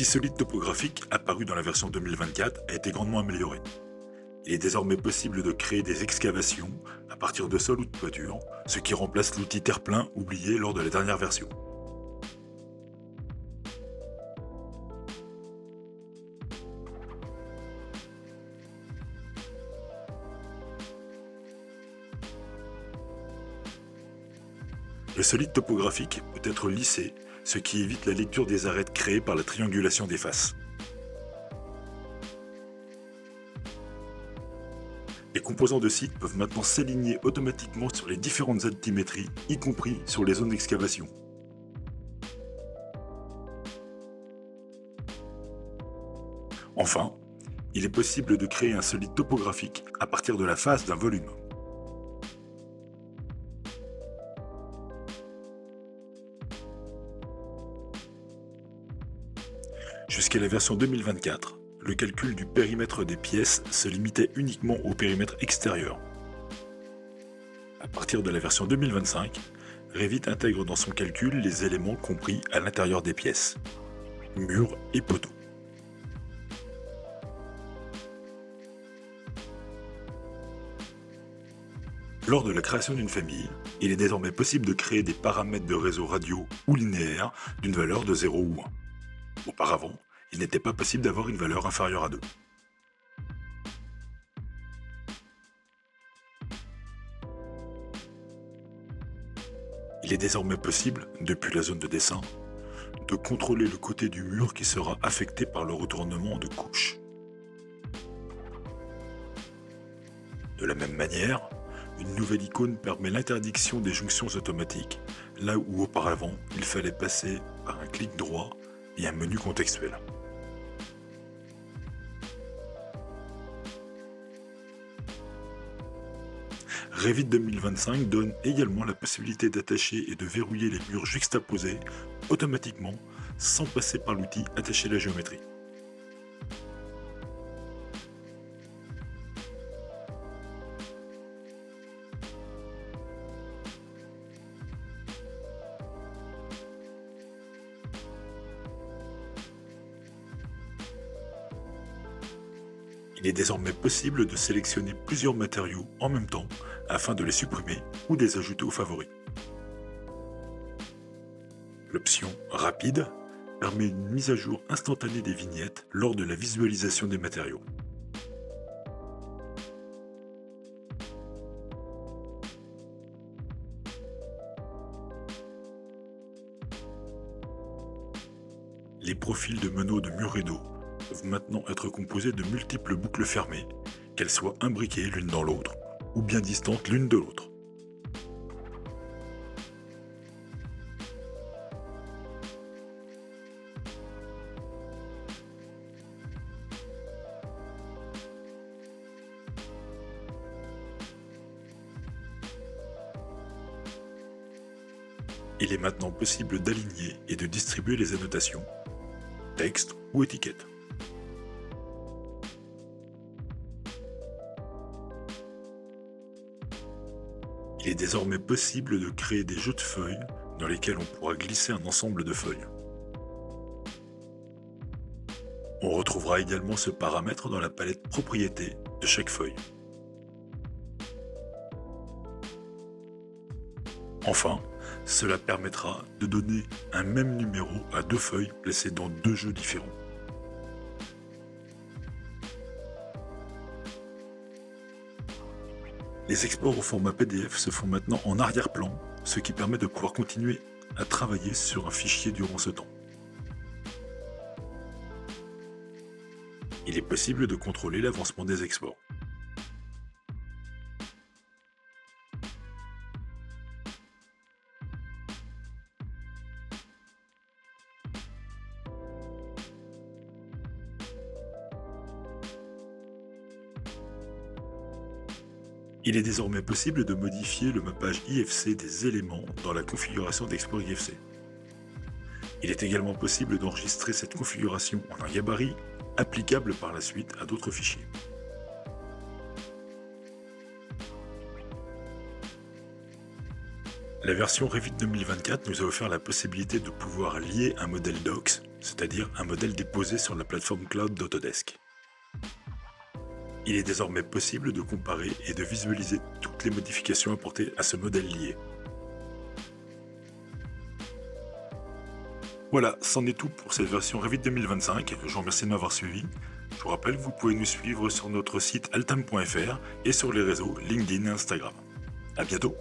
L'outil solide topographique, apparu dans la version 2024, a été grandement amélioré. Il est désormais possible de créer des excavations à partir de sol ou de toiture, ce qui remplace l'outil terre-plein oublié lors de la dernière version. Le solide topographique peut être lissé, ce qui évite la lecture des arêtes créées par la triangulation des faces. Les composants de site peuvent maintenant s'aligner automatiquement sur les différentes altimétries, y compris sur les zones d'excavation. Enfin, il est possible de créer un solide topographique à partir de la face d'un volume. Jusqu'à la version 2024, le calcul du périmètre des pièces se limitait uniquement au périmètre extérieur. À partir de la version 2025, Revit intègre dans son calcul les éléments compris à l'intérieur des pièces, murs et poteaux. Lors de la création d'une famille, il est désormais possible de créer des paramètres de réseau radio ou linéaire d'une valeur de 0 ou 1. Auparavant, il n'était pas possible d'avoir une valeur inférieure à 2. Il est désormais possible, depuis la zone de dessin, de contrôler le côté du mur qui sera affecté par le retournement de couches. De la même manière, une nouvelle icône permet l'interdiction des jonctions automatiques, là où auparavant il fallait passer par un clic droit et un menu contextuel. Revit 2025 donne également la possibilité d'attacher et de verrouiller les murs juxtaposés automatiquement sans passer par l'outil Attacher la géométrie. Il est désormais possible de sélectionner plusieurs matériaux en même temps afin de les supprimer ou de les ajouter aux favoris. L'option Rapide permet une mise à jour instantanée des vignettes lors de la visualisation des matériaux. Les profils de meneaux de murs et d'eau peuvent maintenant être composés de multiples boucles fermées, qu'elles soient imbriquées l'une dans l'autre ou bien distantes l'une de l'autre. Il est maintenant possible d'aligner et de distribuer les annotations, textes ou étiquettes. Il est désormais possible de créer des jeux de feuilles dans lesquels on pourra glisser un ensemble de feuilles. On retrouvera également ce paramètre dans la palette Propriétés de chaque feuille. Enfin, cela permettra de donner un même numéro à deux feuilles placées dans deux jeux différents. Les exports au format PDF se font maintenant en arrière-plan, ce qui permet de pouvoir continuer à travailler sur un fichier durant ce temps. Il est possible de contrôler l'avancement des exports. Il est désormais possible de modifier le mappage IFC des éléments dans la configuration d'export IFC. Il est également possible d'enregistrer cette configuration en un gabarit applicable par la suite à d'autres fichiers. La version Revit 2024 nous a offert la possibilité de pouvoir lier un modèle Docs, c'est-à-dire un modèle déposé sur la plateforme cloud d'Autodesk. Il est désormais possible de comparer et de visualiser toutes les modifications apportées à ce modèle lié. Voilà, c'en est tout pour cette version Revit 2025. Je vous remercie de m'avoir suivi. Je vous rappelle que vous pouvez nous suivre sur notre site altam.fr et sur les réseaux LinkedIn et Instagram. À bientôt!